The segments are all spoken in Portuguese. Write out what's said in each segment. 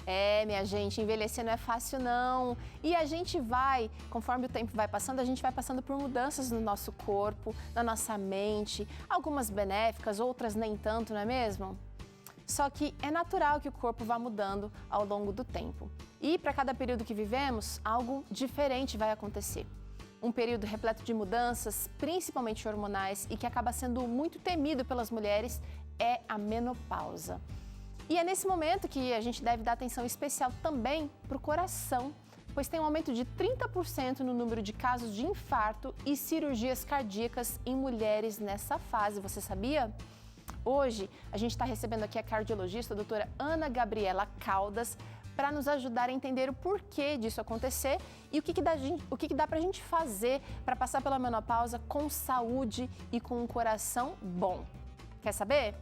É, minha gente, envelhecer não é fácil não. E a gente vai, conforme o tempo vai passando, a gente vai passando por mudanças no nosso corpo, na nossa mente, algumas benéficas, outras nem tanto, não é mesmo? Só que é natural que o corpo vá mudando ao longo do tempo. E para cada período que vivemos, algo diferente vai acontecer. Um período repleto de mudanças, principalmente hormonais, e que acaba sendo muito temido pelas mulheres, é a menopausa. E é nesse momento que a gente deve dar atenção especial também para o coração, pois tem um aumento de 30% no número de casos de infarto e cirurgias cardíacas em mulheres nessa fase. Você sabia? Hoje, a gente está recebendo aqui a cardiologista, a doutora Ana Gabriela Caldas, para nos ajudar a entender o porquê disso acontecer e o que dá para a gente fazer para passar pela menopausa com saúde e com um coração bom. Quer saber?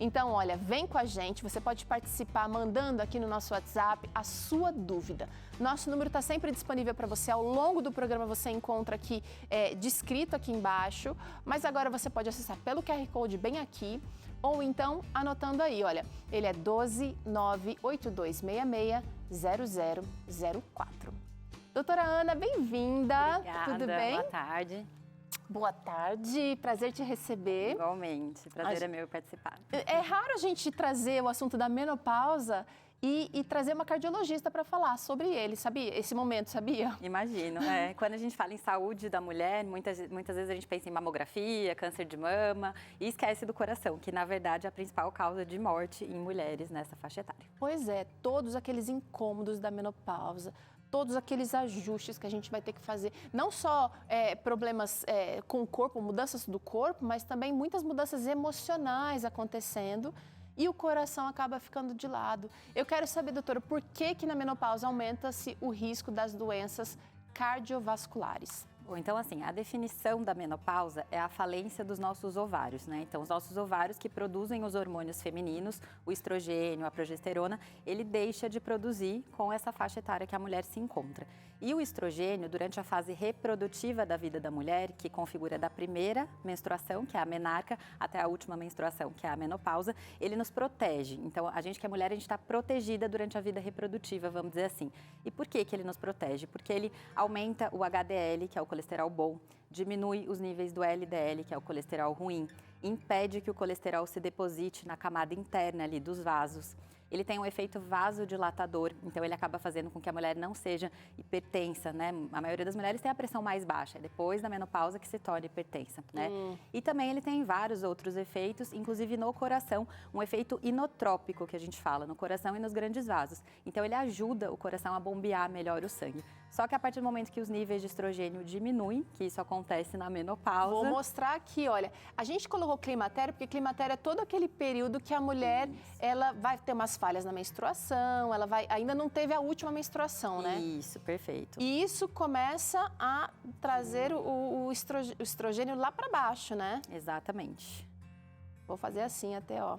Então, olha, vem com a gente, você pode participar mandando aqui no nosso WhatsApp a sua dúvida. Nosso número está sempre disponível para você, ao longo do programa você encontra aqui, descrito aqui embaixo, mas agora você pode acessar pelo QR Code bem aqui, ou então anotando aí, olha, ele é 12982660004. Doutora Ana, bem-vinda. Obrigada, tudo bem? Boa tarde. Boa tarde, prazer te receber. Igualmente, prazer é meu participar. É raro a gente trazer o assunto da menopausa e trazer uma cardiologista para falar sobre ele, sabia? Esse momento, sabia? Imagino, quando a gente fala em saúde da mulher, muitas vezes a gente pensa em mamografia, câncer de mama e esquece do coração, que na verdade é a principal causa de morte em mulheres nessa faixa etária. Pois é, todos aqueles incômodos da menopausa, todos aqueles ajustes que a gente vai ter que fazer, não só problemas com o corpo, mudanças do corpo, mas também muitas mudanças emocionais acontecendo e o coração acaba ficando de lado. Eu quero saber, doutora, por que na menopausa aumenta-se o risco das doenças cardiovasculares? Então, assim, a definição da menopausa é a falência dos nossos ovários, né? Então, os nossos ovários que produzem os hormônios femininos, o estrogênio, a progesterona, ele deixa de produzir com essa faixa etária que a mulher se encontra. E o estrogênio, durante a fase reprodutiva da vida da mulher, que configura da primeira menstruação, que é a menarca, até a última menstruação, que é a menopausa, ele nos protege. Então, a gente que é mulher, a gente está protegida durante a vida reprodutiva, vamos dizer assim. E por que ele nos protege? Porque ele aumenta o HDL, que é o colesterol bom, diminui os níveis do LDL, que é o colesterol ruim, impede que o colesterol se deposite na camada interna ali dos vasos. Ele tem um efeito vasodilatador, então ele acaba fazendo com que a mulher não seja hipertensa, né? A maioria das mulheres tem a pressão mais baixa, é depois da menopausa que se torna hipertensa, né? E também ele tem vários outros efeitos, inclusive no coração, um efeito inotrópico que a gente fala, no coração e nos grandes vasos. Então ele ajuda o coração a bombear melhor o sangue. Só que a partir do momento que os níveis de estrogênio diminuem, que isso acontece na menopausa... Vou mostrar aqui, olha, a gente colocou climatério, porque climatério é todo aquele período que a mulher, ela vai ter umas falhas na menstruação, ela ainda não teve a última menstruação, né? Isso, perfeito. E isso começa a trazer o estrogênio lá para baixo, né? Exatamente. Vou fazer assim até, ó.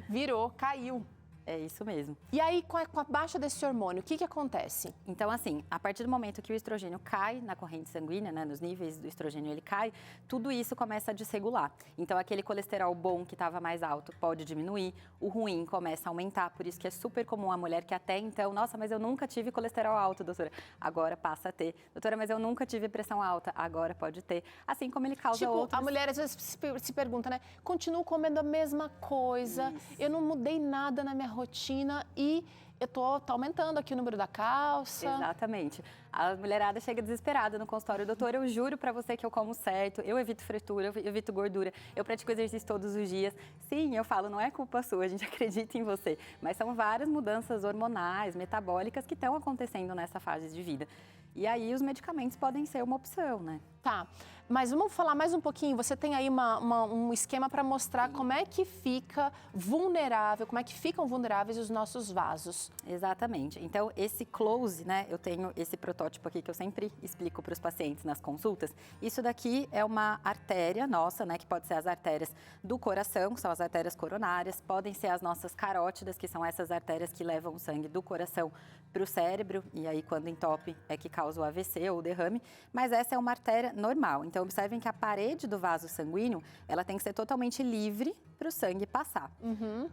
Virou, caiu. É isso mesmo. E aí, com a baixa desse hormônio, o que acontece? Então, assim, a partir do momento que o estrogênio cai na corrente sanguínea, né, nos níveis do estrogênio ele cai, tudo isso começa a desregular. Então, aquele colesterol bom que estava mais alto pode diminuir, o ruim começa a aumentar, por isso que é super comum a mulher que até então, nossa, mas eu nunca tive colesterol alto, doutora, agora passa a ter. Doutora, mas eu nunca tive pressão alta, agora pode ter. Assim como ele causa outros... A mulher às vezes se pergunta, né, continuo comendo a mesma coisa, eu não mudei nada na minha rotina e tá aumentando aqui o número da calça. Exatamente. A mulherada chega desesperada no consultório. Doutor, eu juro pra você que eu como certo, eu evito fritura, eu evito gordura, eu pratico exercício todos os dias. Sim, eu falo, não é culpa sua, a gente acredita em você. Mas são várias mudanças hormonais, metabólicas que estão acontecendo nessa fase de vida. E aí os medicamentos podem ser uma opção, né? Tá, mas vamos falar mais um pouquinho. Você tem aí um esquema para mostrar como é que fica vulnerável, como é que ficam vulneráveis os nossos vasos. Exatamente. Então, esse close, né? Eu tenho esse protótipo aqui que eu sempre explico para os pacientes nas consultas. Isso daqui é uma artéria nossa, né? Que pode ser as artérias do coração, que são as artérias coronárias. Podem ser as nossas carótidas, que são essas artérias que levam o sangue do coração para o cérebro. E aí, quando entope, é que causa o AVC ou o derrame. Mas essa é uma artéria artéria normal. Então, observem que a parede do vaso sanguíneo, ela tem que ser totalmente livre para o sangue passar.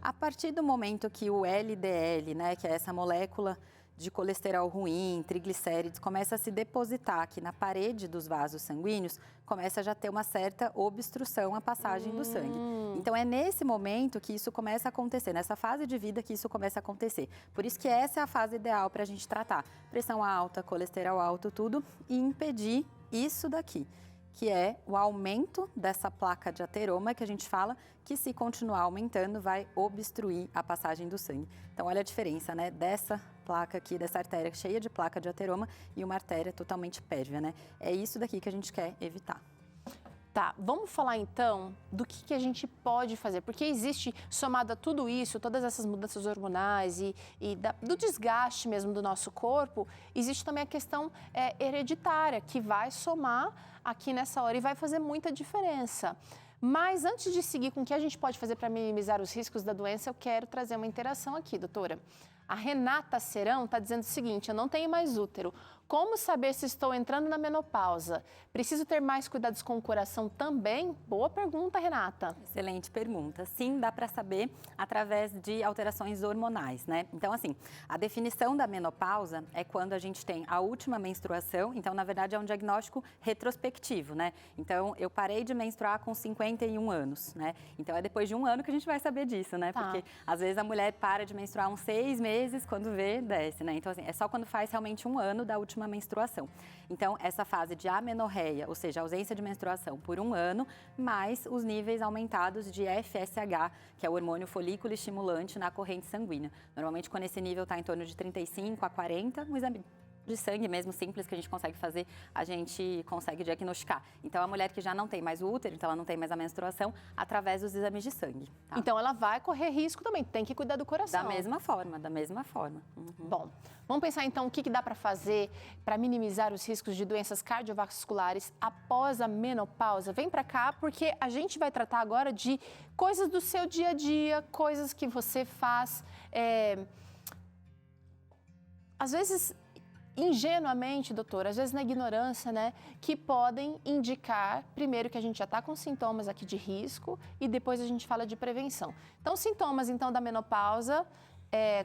A partir do momento que o LDL, né, que é essa molécula de colesterol ruim, triglicérides, começa a se depositar aqui na parede dos vasos sanguíneos, começa a já ter uma certa obstrução à passagem do sangue. Então, é nesse momento que isso começa a acontecer, nessa fase de vida que isso começa a acontecer. Por isso que essa é a fase ideal para a gente tratar. Pressão alta, colesterol alto, tudo, e impedir isso daqui, que é o aumento dessa placa de ateroma, que a gente fala que se continuar aumentando vai obstruir a passagem do sangue. Então, olha a diferença, né, dessa placa aqui, dessa artéria cheia de placa de ateroma e uma artéria totalmente pérvia, né? É isso daqui que a gente quer evitar. Tá, vamos falar então do que a gente pode fazer, porque existe, somado a tudo isso, todas essas mudanças hormonais do desgaste mesmo do nosso corpo, existe também a questão hereditária, que vai somar aqui nessa hora e vai fazer muita diferença. Mas antes de seguir com o que a gente pode fazer para minimizar os riscos da doença, eu quero trazer uma interação aqui, doutora. A Renata Serão está dizendo o seguinte: eu não tenho mais útero. Como saber se estou entrando na menopausa? Preciso ter mais cuidados com o coração também? Boa pergunta, Renata. Excelente pergunta. Sim, dá para saber através de alterações hormonais, né? Então, assim, a definição da menopausa é quando a gente tem a última menstruação. Então, na verdade, é um diagnóstico retrospectivo, né? Então, eu parei de menstruar com 51 anos, né? Então, é depois de um ano que a gente vai saber disso, né? Porque, às vezes, a mulher para de menstruar uns 6 meses, quando vê, desce, né? Então, assim, é só quando faz realmente um ano da última menstruação. Então, essa fase de amenorreia, ou seja, ausência de menstruação por um ano, mais os níveis aumentados de FSH, que é o hormônio folículo estimulante na corrente sanguínea. Normalmente, quando esse nível está em torno de 35 a 40, um exame de sangue mesmo simples que a gente consegue fazer, a gente consegue diagnosticar. Então, a mulher que já não tem mais o útero, então ela não tem mais a menstruação, através dos exames de sangue. Tá? Então, ela vai correr risco também, tem que cuidar do coração. Da mesma forma, da mesma forma. Bom, vamos pensar então o que dá para fazer para minimizar os riscos de doenças cardiovasculares após a menopausa. Vem para cá, porque a gente vai tratar agora de coisas do seu dia a dia, coisas que você faz, às vezes ingenuamente, doutora, às vezes na ignorância, né, que podem indicar, primeiro, que a gente já está com sintomas aqui de risco e depois a gente fala de prevenção. Então, sintomas, então, da menopausa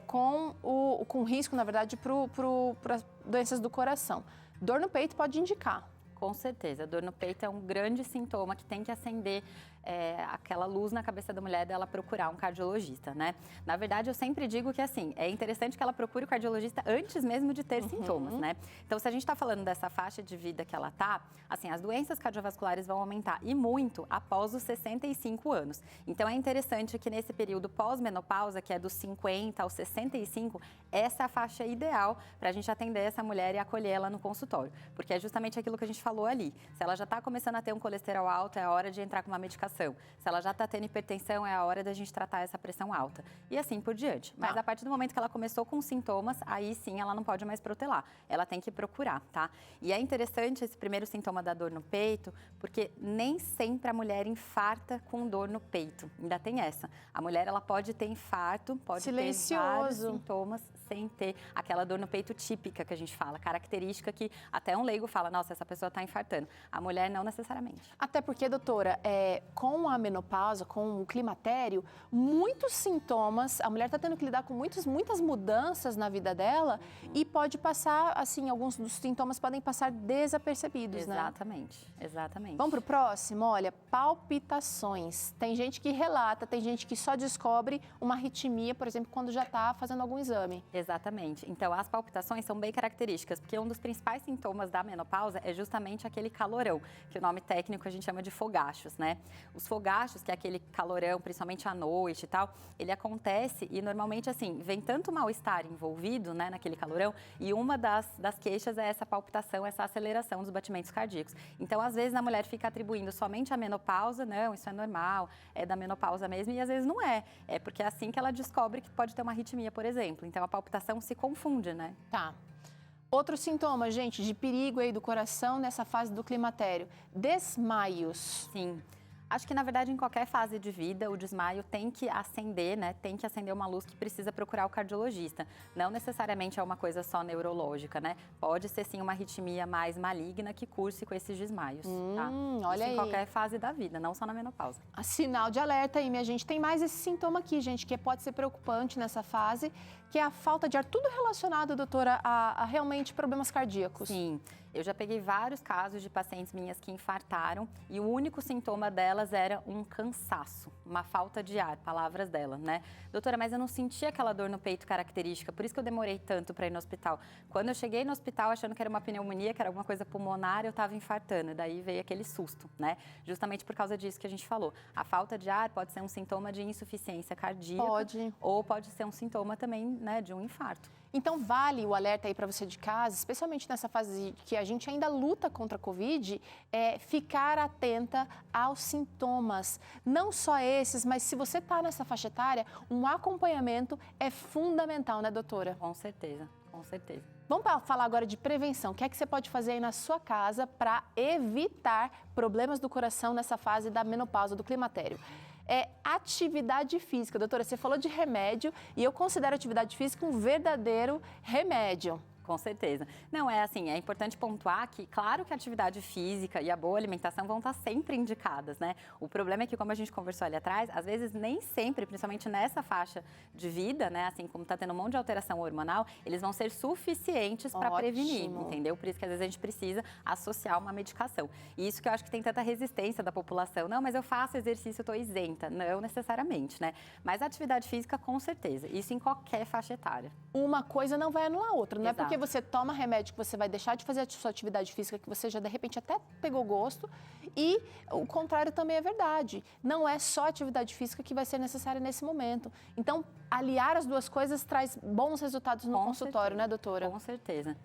com risco, na verdade, para doenças do coração. Dor no peito pode indicar. Com certeza, dor no peito é um grande sintoma que tem que acender aquela luz na cabeça da mulher dela procurar um cardiologista, né? Na verdade, eu sempre digo que, assim, é interessante que ela procure o cardiologista antes mesmo de ter sintomas, né? Então, se a gente está falando dessa faixa de vida que ela tá, assim, as doenças cardiovasculares vão aumentar e muito após os 65 anos. Então, é interessante que nesse período pós-menopausa, que é dos 50 aos 65, essa é a faixa ideal para a gente atender essa mulher e acolher ela no consultório. Porque é justamente aquilo que a gente falou ali. Se ela já está começando a ter um colesterol alto, é a hora de entrar com uma medicação. Se ela já está tendo hipertensão, é a hora da gente tratar essa pressão alta. E assim por diante. Mas a partir do momento que ela começou com sintomas, aí sim ela não pode mais protelar. Ela tem que procurar, tá? E é interessante esse primeiro sintoma da dor no peito, porque nem sempre a mulher infarta com dor no peito. Ainda tem essa. A mulher, ela pode ter infarto, pode ter vários sintomas sem ter aquela dor no peito típica que a gente fala, característica que até um leigo fala, nossa, essa pessoa está infartando. A mulher não necessariamente. Até porque, doutora, com a menopausa, com o climatério, muitos sintomas, a mulher está tendo que lidar com muitas mudanças na vida dela e pode passar, assim, alguns dos sintomas podem passar desapercebidos, né? Exatamente, exatamente. Vamos para o próximo? Olha, palpitações. Tem gente que relata, tem gente que só descobre uma arritmia, por exemplo, quando já está fazendo algum exame. Exatamente. Então, as palpitações são bem características, porque um dos principais sintomas da menopausa é justamente aquele calorão, que o nome técnico a gente chama de fogachos, né? Os fogachos, que é aquele calorão, principalmente à noite e tal, ele acontece e normalmente, assim, vem tanto mal-estar envolvido, né, naquele calorão, e uma das queixas é essa palpitação, essa aceleração dos batimentos cardíacos. Então, às vezes, a mulher fica atribuindo somente a menopausa, não, isso é normal, é da menopausa mesmo, e às vezes não é. É porque é assim que ela descobre que pode ter uma arritmia, por exemplo. Então, a palpitação se confunde, né? Tá. Outro sintoma, gente, de perigo aí do coração nessa fase do climatério, desmaios. Sim. Acho que, na verdade, em qualquer fase de vida, o desmaio tem que acender, né? Tem que acender uma luz que precisa procurar o cardiologista. Não necessariamente é uma coisa só neurológica, né? Pode ser, sim, uma arritmia mais maligna que curse com esses desmaios, tá? Olha Isso aí. em qualquer fase da vida, não só na menopausa. Sinal de alerta aí, minha gente. Tem mais esse sintoma aqui, gente, que pode ser preocupante nessa fase, que é a falta de ar. Tudo relacionado, doutora, a realmente problemas cardíacos. Sim, eu já peguei vários casos de pacientes minhas que infartaram e o único sintoma delas era um cansaço, uma falta de ar, palavras dela, né? Doutora, mas eu não senti aquela dor no peito característica, por isso que eu demorei tanto para ir no hospital. Quando eu cheguei no hospital achando que era uma pneumonia, que era alguma coisa pulmonar, eu estava infartando, daí veio aquele susto, né? Justamente por causa disso que a gente falou. A falta de ar pode ser um sintoma de insuficiência cardíaca. Pode. Ou pode ser um sintoma também, né, de um infarto. Então, vale o alerta aí para você de casa, especialmente nessa fase que a gente ainda luta contra a Covid, ficar atenta aos sintomas. Não só esses, mas se você está nessa faixa etária, um acompanhamento é fundamental, né, doutora? Com certeza, com certeza. Vamos falar agora de prevenção. O que é que você pode fazer aí na sua casa para evitar problemas do coração nessa fase da menopausa, do climatério? Atividade física. Doutora, você falou de remédio e eu considero a atividade física um verdadeiro remédio. Com certeza. Não, é importante pontuar que, claro que a atividade física e a boa alimentação vão estar sempre indicadas, né? O problema é que, como a gente conversou ali atrás, às vezes nem sempre, principalmente nessa faixa de vida, né? Assim, como está tendo um monte de alteração hormonal, eles vão ser suficientes para prevenir, entendeu? Por isso que às vezes a gente precisa associar uma medicação. E isso que eu acho que tem tanta resistência da população. Não, mas eu faço exercício, eu estou isenta. Não necessariamente, né? Mas a atividade física, com certeza. Isso em qualquer faixa etária. Uma coisa não vai anular a outra, não é Exato. porque você toma remédio que você vai deixar de fazer a sua atividade física, que você já de repente até pegou gosto, e o contrário também é verdade. Não é só atividade física que vai ser necessária nesse momento. Então, aliar as duas coisas traz bons resultados no consultório, né, doutora? Com certeza.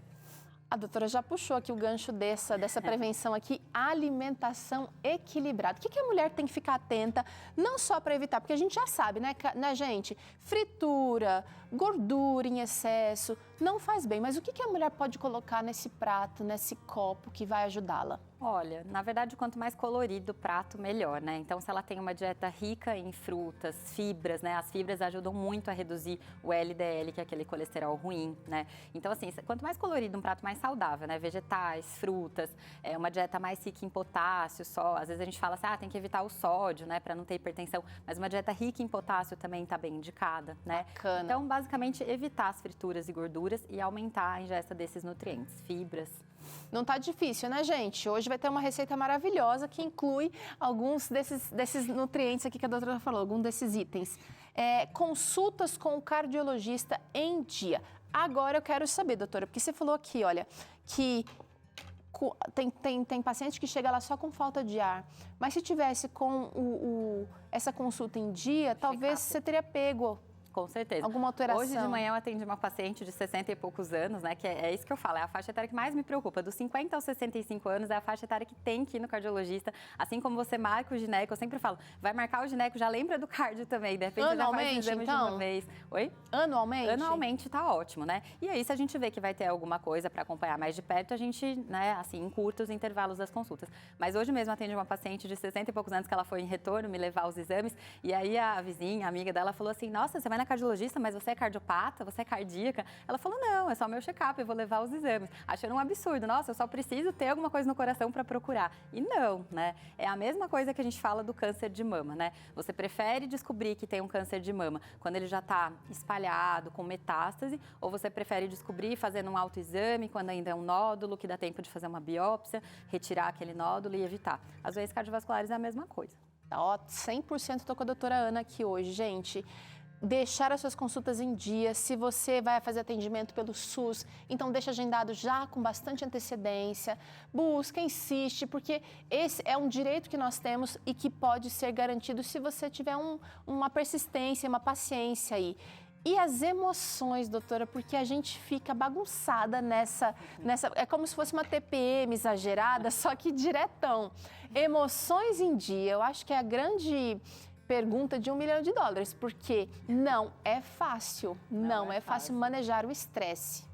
A doutora já puxou aqui o gancho dessa prevenção aqui, alimentação equilibrada. O que a mulher tem que ficar atenta, não só para evitar, porque a gente já sabe, né, gente? Fritura, gordura em excesso, não faz bem. Mas o que a mulher pode colocar nesse prato, nesse copo, que vai ajudá-la? Olha, na verdade, quanto mais colorido o prato, melhor, né? Então, se ela tem uma dieta rica em frutas, fibras, né? As fibras ajudam muito a reduzir o LDL, que é aquele colesterol ruim, né? Então, assim, quanto mais colorido um prato, mais saudável, né? Vegetais, frutas, uma dieta mais rica em potássio só. Às vezes a gente fala assim, tem que evitar o sódio, né? Para não ter hipertensão. Mas uma dieta rica em potássio também está bem indicada, né? Bacana. Então, basicamente, evitar as frituras e gorduras e aumentar a ingesta desses nutrientes, fibras. Não tá difícil, né, gente? Hoje vai ter uma receita maravilhosa que inclui alguns desses nutrientes aqui que a doutora falou, alguns desses itens. Consultas com o cardiologista em dia. Agora eu quero saber, doutora, porque você falou aqui, olha, que tem paciente que chega lá só com falta de ar, mas se tivesse com essa consulta em dia, talvez você teria pego. Com certeza. Alguma alteração? Hoje de manhã eu atendi uma paciente de 60 e poucos anos, né? Que é isso que eu falo, é a faixa etária que mais me preocupa. Dos 50 aos 65 anos é a faixa etária que tem que ir no cardiologista. Assim como você marca o gineco, eu sempre falo, vai marcar o gineco, já lembra do cardio também. De repente anualmente, já faz exame então? de uma vez. Oi? Anualmente? Anualmente tá ótimo, né? E aí, se a gente vê que vai ter alguma coisa para acompanhar mais de perto, a gente, né, assim, encurta os intervalos das consultas. Mas hoje mesmo eu atendi uma paciente de 60 e poucos anos que ela foi em retorno me levar os exames. E aí a vizinha, a amiga dela, falou assim, nossa, você vai na cardiologista, mas você é cardiopata, você é cardíaca? Ela falou, não, é só meu check-up, eu vou levar os exames. Achando um absurdo, nossa, eu só preciso ter alguma coisa no coração para procurar. E não, né? É a mesma coisa que a gente fala do câncer de mama, né? Você prefere descobrir que tem um câncer de mama quando ele já está espalhado, com metástase, ou você prefere descobrir fazendo um autoexame quando ainda é um nódulo, que dá tempo de fazer uma biópsia, retirar aquele nódulo e evitar. As doenças cardiovasculares é a mesma coisa. Ó, 100% tô com a doutora Ana aqui hoje, gente. Deixar as suas consultas em dia. Se você vai fazer atendimento pelo SUS, então deixa agendado já com bastante antecedência. Busca, insiste, porque esse é um direito que nós temos e que pode ser garantido se você tiver uma persistência, uma paciência aí. E as emoções, doutora, porque a gente fica bagunçada nessa... É como se fosse uma TPM exagerada, só que diretão. Emoções em dia, eu acho que é a grande... pergunta de $1 milhão, porque não é fácil, não é fácil manejar o estresse.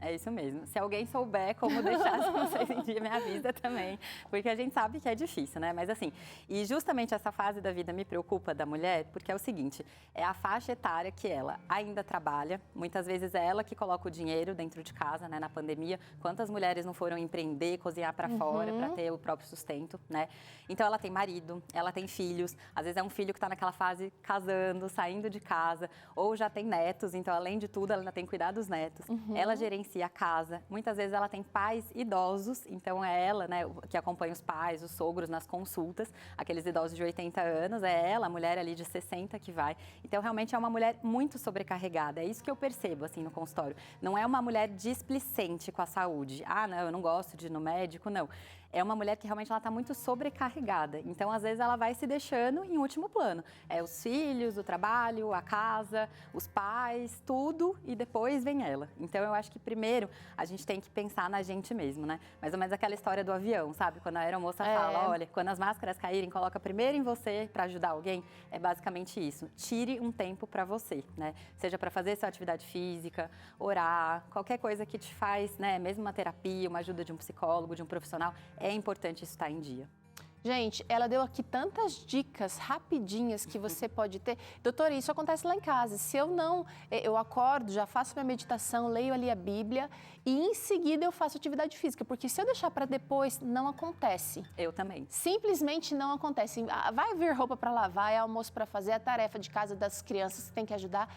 É isso mesmo. Se alguém souber como deixar as vocês em dia, me avisa também, porque a gente sabe que é difícil, né? Mas assim, e justamente essa fase da vida me preocupa da mulher, porque é o seguinte, é a faixa etária que ela ainda trabalha, muitas vezes é ela que coloca o dinheiro dentro de casa, né? Na pandemia, quantas mulheres não foram empreender, cozinhar para fora, para ter o próprio sustento, né? Então ela tem marido, ela tem filhos, às vezes é um filho que está naquela fase casando, saindo de casa, ou já tem netos, então além de tudo ela ainda tem que cuidar dos netos. Ela gerencia a casa, muitas vezes ela tem pais idosos, então é ela, né, que acompanha os pais, os sogros nas consultas, aqueles idosos de 80 anos, é ela, a mulher ali de 60 que vai. Então realmente é uma mulher muito sobrecarregada, é isso que eu percebo assim no consultório. Não é uma mulher displicente com a saúde. Ah, não, eu não gosto de ir no médico, não. É uma mulher que realmente ela está muito sobrecarregada. Então, às vezes, ela vai se deixando em último plano. É os filhos, o trabalho, a casa, os pais, tudo, e depois vem ela. Então, eu acho que primeiro a gente tem que pensar na gente mesmo, né? Mais ou menos aquela história do avião, sabe? Quando a aeromoça fala, olha, quando as máscaras caírem, coloca primeiro em você para ajudar alguém. É basicamente isso. Tire um tempo para você, né? Seja para fazer sua atividade física, orar, qualquer coisa que te faz, né? Mesmo uma terapia, uma ajuda de um psicólogo, de um profissional, é importante isso estar em dia. Gente, ela deu aqui tantas dicas rapidinhas que você pode ter. Doutora, isso acontece lá em casa. Se eu acordo, já faço minha meditação, leio ali a Bíblia e em seguida eu faço atividade física, porque se eu deixar para depois, não acontece. Eu também. Simplesmente não acontece. Vai vir roupa para lavar, é almoço para fazer, a tarefa de casa das crianças que tem que ajudar.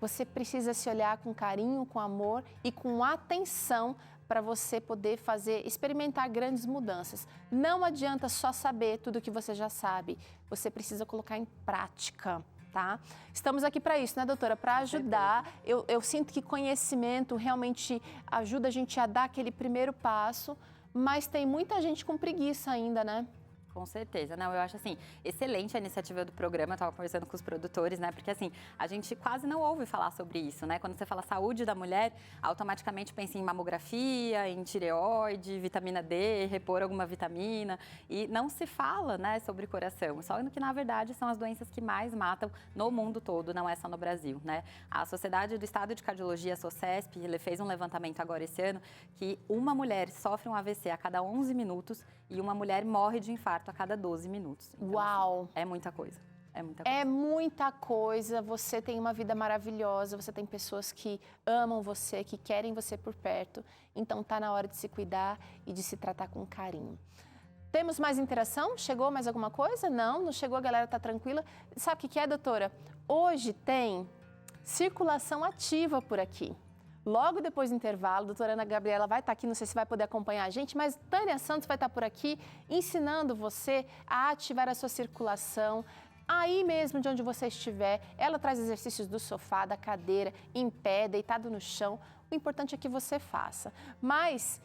Você precisa se olhar com carinho, com amor e com atenção para você poder experimentar grandes mudanças. Não adianta só saber tudo que você já sabe, você precisa colocar em prática, tá? Estamos aqui para isso, né, doutora? Para ajudar. Eu sinto que conhecimento realmente ajuda a gente a dar aquele primeiro passo, mas tem muita gente com preguiça ainda, né? Com certeza. Não, eu acho assim, excelente a iniciativa do programa, eu estava conversando com os produtores, né? Porque assim, a gente quase não ouve falar sobre isso, né? Quando você fala saúde da mulher, automaticamente pensa em mamografia, em tireoide, vitamina D, repor alguma vitamina, e não se fala, né, sobre coração. Só que na verdade são as doenças que mais matam no mundo todo, não é só no Brasil, né? A Sociedade do Estado de Cardiologia, a SOCESP, ele fez um levantamento agora esse ano que uma mulher sofre um AVC a cada 11 minutos e uma mulher morre de infarto a cada 12 minutos. Então, uau! Assim, é muita coisa. É muita coisa. É muita coisa. Você tem uma vida maravilhosa, você tem pessoas que amam você, que querem você por perto. Então, tá na hora de se cuidar e de se tratar com carinho. Temos mais interação? Chegou mais alguma coisa? Não chegou, a galera tá tranquila. Sabe o que é, doutora? Hoje tem circulação ativa por aqui. Logo depois do intervalo, a doutora Ana Gabriela vai estar aqui, não sei se vai poder acompanhar a gente, mas Tânia Santos vai estar por aqui ensinando você a ativar a sua circulação, aí mesmo de onde você estiver. Ela traz exercícios do sofá, da cadeira, em pé, deitado no chão. O importante é que você faça. Mas,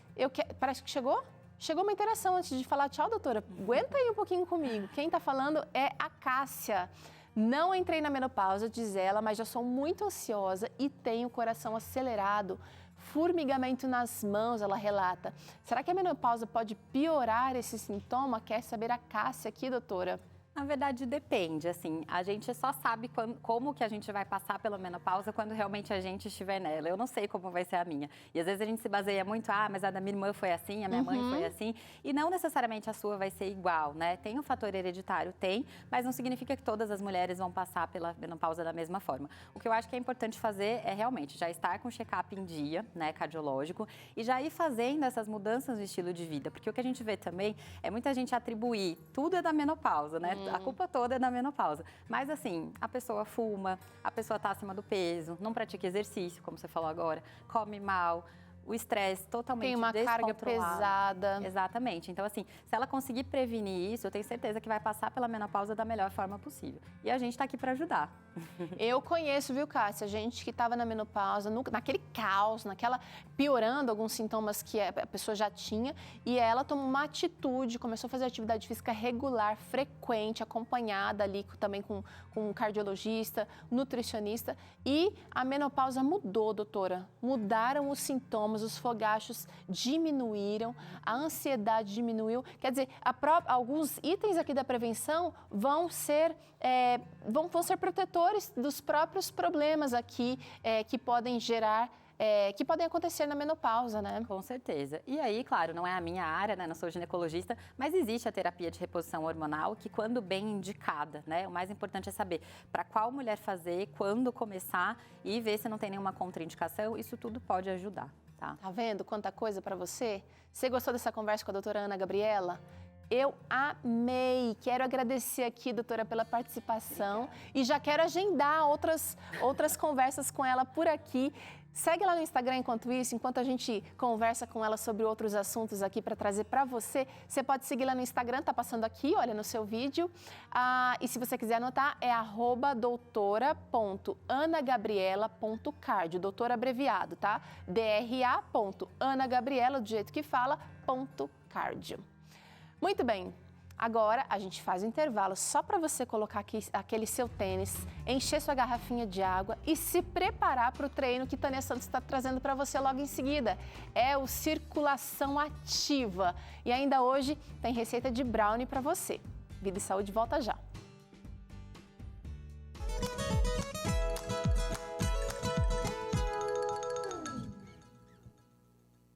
parece que chegou? Chegou uma interação antes de falar. Tchau, doutora. Aguenta aí um pouquinho comigo. Quem está falando é a Cássia. Não entrei na menopausa, diz ela, mas já sou muito ansiosa e tenho o coração acelerado. Formigamento nas mãos, ela relata. Será que a menopausa pode piorar esse sintoma? Quer saber a Cássia aqui, doutora? Na verdade, depende, assim, a gente só sabe como que a gente vai passar pela menopausa quando realmente a gente estiver nela. Eu não sei como vai ser a minha. E às vezes a gente se baseia muito, mas a da minha irmã foi assim, a minha mãe foi assim, e não necessariamente a sua vai ser igual, né? Tem um fator hereditário, tem, mas não significa que todas as mulheres vão passar pela menopausa da mesma forma. O que eu acho que é importante fazer é realmente já estar com o check-up em dia, né, cardiológico, e já ir fazendo essas mudanças no estilo de vida, porque o que a gente vê também é muita gente atribuir, tudo é da menopausa, né? A culpa toda é da menopausa. Mas assim, a pessoa fuma, a pessoa está acima do peso, não pratica exercício, como você falou agora, come mal, o estresse totalmente descontrolado. Tem uma carga pesada. Exatamente. Então, assim, se ela conseguir prevenir isso, eu tenho certeza que vai passar pela menopausa da melhor forma possível. E a gente está aqui para ajudar. Eu conheço, viu, Cássia, gente que estava na menopausa, naquele caos, piorando alguns sintomas que a pessoa já tinha, e ela tomou uma atitude, começou a fazer atividade física regular, frequente, acompanhada ali também com um cardiologista, nutricionista, e a menopausa mudou, doutora. Mudaram os sintomas, os fogachos diminuíram, a ansiedade diminuiu. Quer dizer, alguns itens aqui da prevenção vão ser protetores dos próprios problemas aqui que podem gerar que podem acontecer na menopausa, né? Com certeza. E aí, claro, não é a minha área, né? Não sou ginecologista, mas existe a terapia de reposição hormonal que, quando bem indicada, né? O mais importante é saber para qual mulher fazer, quando começar e ver se não tem nenhuma contraindicação. Isso tudo pode ajudar, tá? Tá vendo quanta coisa para você? Você gostou dessa conversa com a doutora Ana Gabriela? Eu amei! Quero agradecer aqui, doutora, pela participação. Obrigada. E já quero agendar outras conversas com ela por aqui. Segue lá no Instagram enquanto isso, enquanto a gente conversa com ela sobre outros assuntos aqui para trazer para você. Você pode seguir lá no Instagram, tá passando aqui, olha, no seu vídeo. E se você quiser anotar, é doutora.anagabriela.cardio, doutora abreviado, tá? DRA.anagabriela, do jeito que fala, .cardio. Muito bem. Agora, a gente faz o intervalo só para você colocar aqui aquele seu tênis, encher sua garrafinha de água e se preparar para o treino que Tânia Santos está trazendo para você logo em seguida. É o Circulação Ativa. E ainda hoje tem receita de brownie para você. Vida e Saúde volta já.